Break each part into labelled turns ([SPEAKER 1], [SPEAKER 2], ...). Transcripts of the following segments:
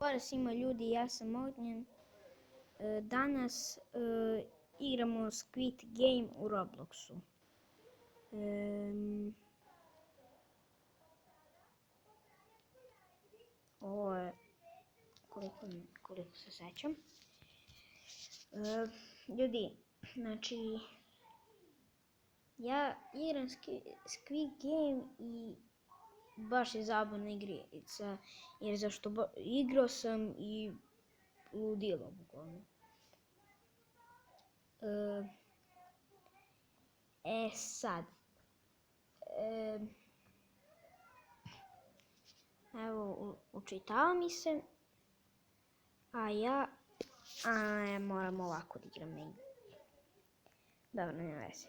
[SPEAKER 1] Pozdrav svima ljudi, ja sam Ognjen. Danas igramo Squid Game u Robloxu. Ovo je koliko se sećam. Ljudi, znači ja igram Squid Game i baš je zabavna igrica, jer zašto igrao sam i ludilo bukvalno. Sad, evo učitava mi se, a ja moram ovako da igram negdje. Dobro, nema veze.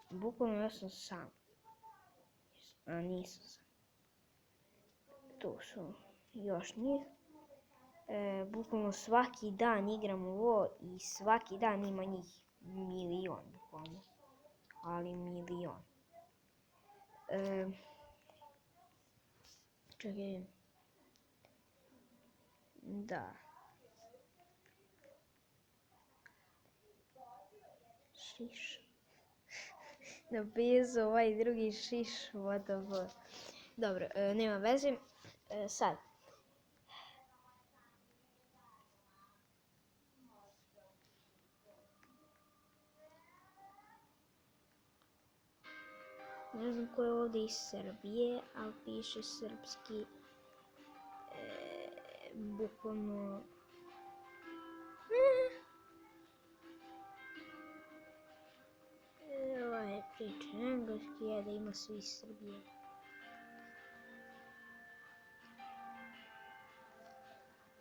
[SPEAKER 1] Bukvalno ja sam sam. A nisam sam. Tu su još njih. Bukvalno svaki dan igram ovo i svaki dan ima njih milion, bukvalno. Ali milion. Čekaj. Da. Šiš. Napisao ovaj drugi šiš, what the fuck. Dobro, nema veze. Sad. Ne znam ko je ovdje iz Srbije, ali piše srpski. Bukvalno. Ovaj priča engleski, je da ima svi iz Srbije.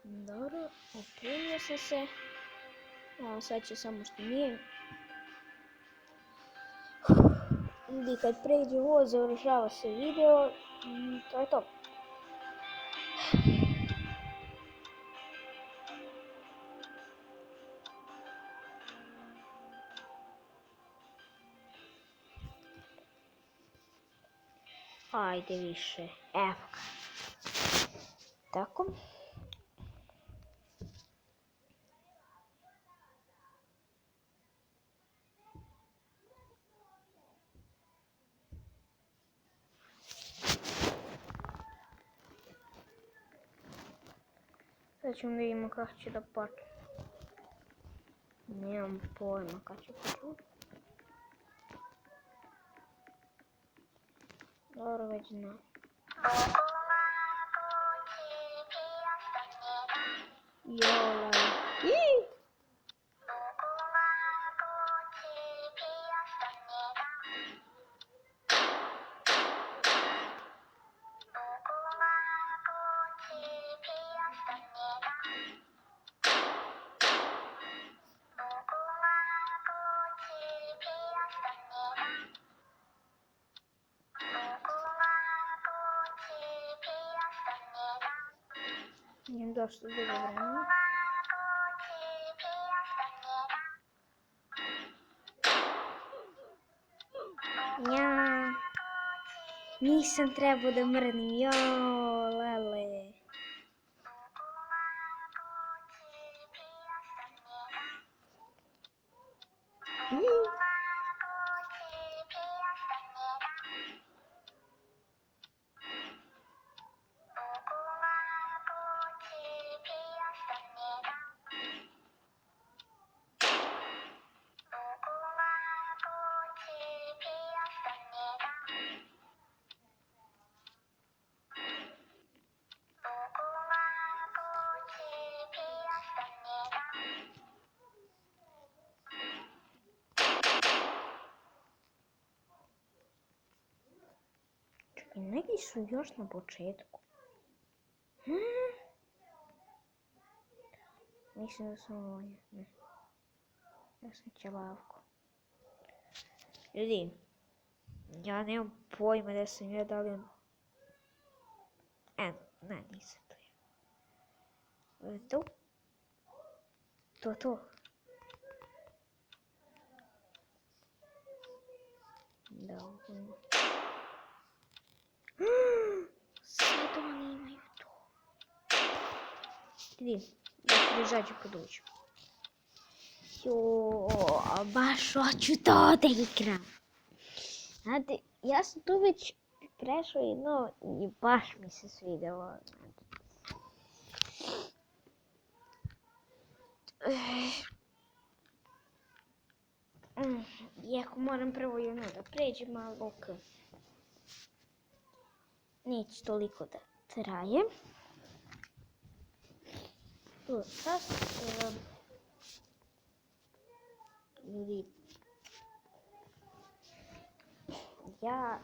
[SPEAKER 1] Dobro, opremio sam se. Evo sad će samo što nije. I kad pređe ovo, završava se video i to je to. Ajde više, evo ga. Tako. Sad ćemo vidimo kako će da počne. Nemam pojma kako će početi. Dobro, već znam. Jolaj. Imam dosta dugo vremena. Ja, nisam trebao da mrdim, jao, lele. I neki su još na početku. Mislim da sam ovo ne. Ja sam Ćelavko. Ljudi, ja nemam pojma da sam ja da li... Ne, nisam to ja. To. Da, Vidi, da križađe poduđu. Baš hoću to da igram. Znate, ja sam tu već prešao jedno i baš mi se svidjelo. Iako moram prvo jedno da pređem, ali ok. Neće toliko da traje. Sad, ljudi, ja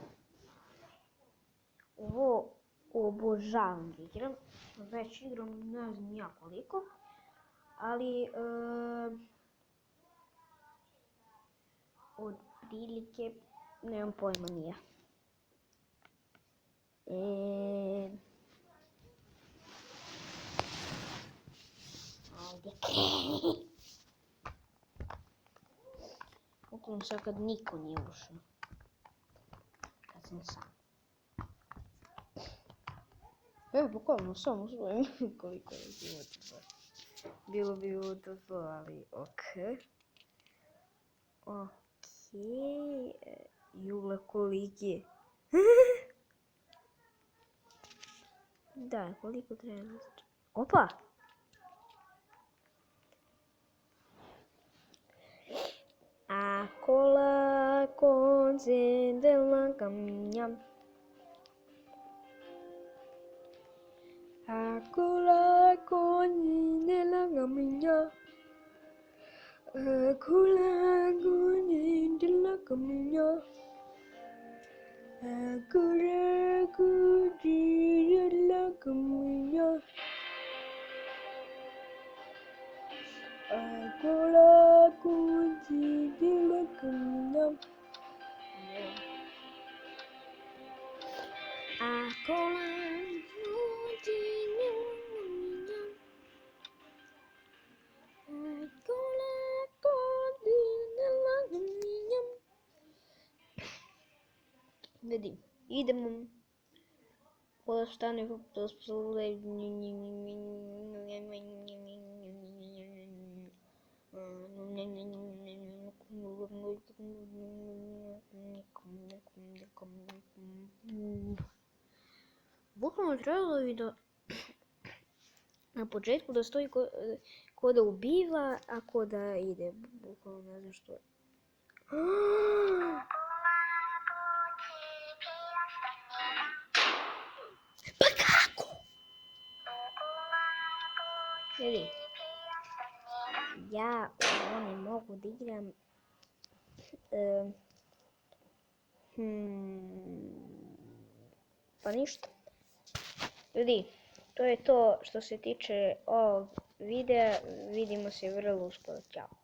[SPEAKER 1] ovo obožavam da igram. Već igram ne znam ja koliko, ali od prilike nemam pojma nije. Ovdje kreni. Uklon sad kad niko nije ušao. Kad sam sam. Evo, bukvalno samo svojim koliko je života. Bilo bi UTF, ali ok. Ok. Jule, koliki je? Da, koliko treba? Opa! Akola konze de la caminha. Akola konze de la caminha. Akola konze de la caminha. Akola konze de la caminha. Akola konze de la caminha. Akola konze de la caminha. Akola konze de la caminha. Vidi, idemo. Postane bukvalno trebalo bi da na početku da stoji ko da ubiva, a ko da ide. Bukvalno ne znam što je. Pa kako? Vidi, ja ovo ne mogu da igram. Pa ništa. Ljudi, to je to što se tiče ovog videa. Vidimo se vrlo uskoro. Ćao.